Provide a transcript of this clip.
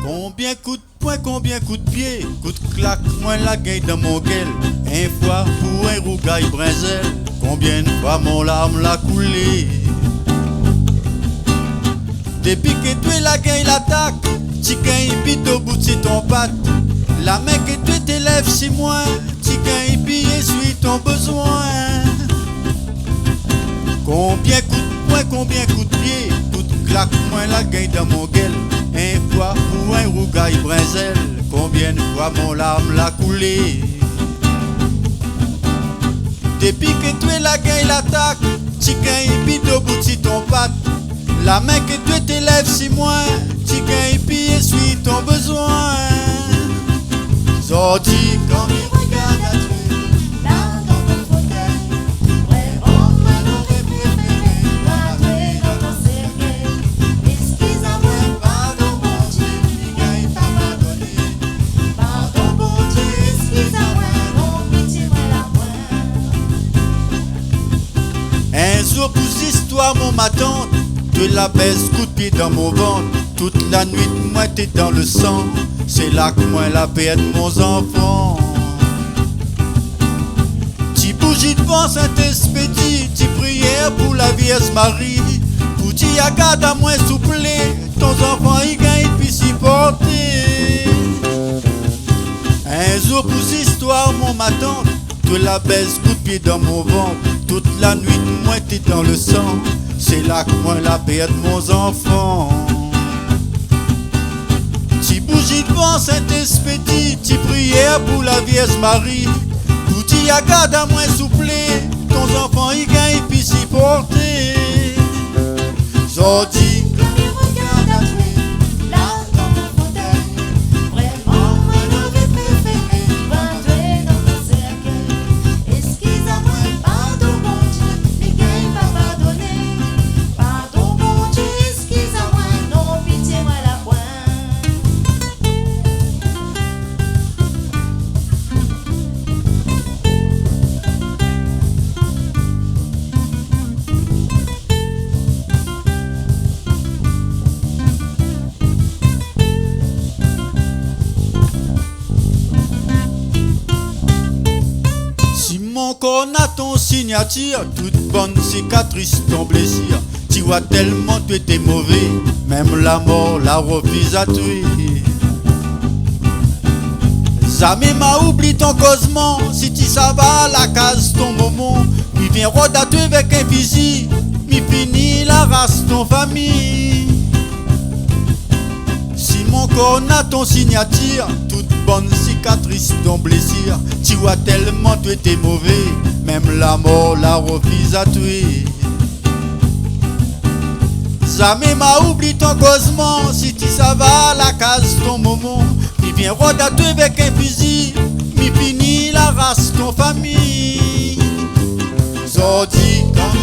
Combien coup de poing, combien coup de pied, coup de claque, moi la gagne dans mon gueule. Un fois pour un rougaille brinzel, combien de fois mon larme l'a coulé. Depuis que tu es la gagne l'attaque, tu gagnes vite au bout de ton patte. La main que tu t'élèves c'est moi, tu gagnes puis essuie ton besoin. Combien coup de poing, combien coup de pied, coup de claque, moi la gagne dans mon gueule. Un fois pour un rougaille brinzel, combien de fois mon larme l'a coulé. Depuis que tu es la gagne l'attaque, tu gagnes vite au bout de ton patte. La main que tu t'élèves c'est moi, tu gagnes puis essuie ton besoin. Sorti quand il regarde à toi, Là dans ton fauteuil, vraiment moi j'aurais préféré rentrer dans ton cercueil. Excuse-moi, pardon mon Dieu, il gagne pas pardonné. pardon bon Dieu, excuse-moi, non pitié moi la Un jour pour histoire mon ma tante, de la baisse coup de pied dans mon ventre. Toute la nuit moi t'es dans le sang, c'est là que moi la perte mon enfant. Ti bougie devant Saint-Esprit, ti prière pour la Vierge Marie. Pour ti garde à moi souple, ton enfant il gagne puis s'y porter. Un jour pour histoire mon ma tante, de la baisse coup de pied dans mon ventre. Toute la nuit moi t'es dans le sang, c'est là que moi la perte mon enfant. Ti bougie devant Saint-Esprit, ti prière pour la Vierge Marie. Tout y garde à moi souple, ton enfant il gagne puis s'y porter. Sorti quand il regarde à toi, là dans ton fauteuil, vraiment moi j'aurais préféré rentrer dans ton cercueil. Excuse-moi, pardon bon Dieu, mais gagne pas pardonner. Pardon bon Dieu, excuse-moi, non pitié moi la pointe. si mon corps n'a ton signature, toute bonne cicatrice, ton blessure. Tu vois tellement tu étais mauvais, même la mort la refuse à tuer. Jamais m'a oublié ton causement, si tu ça va à la case ton moment. Mi viens rôde à tuer avec un fusil, mi fini la race ton famille. Si mon corps n'a ton signature, toute bonne cicatrice, ton blessure. Tu vois tellement tu étais mauvais, même la mort la refuse à tuer. Jamais m'a oublié ton causement, si tu ça va à la case ton moment. Mi viens rôde à tuer avec un fusil, mi fini la race ton famille. Sorti quand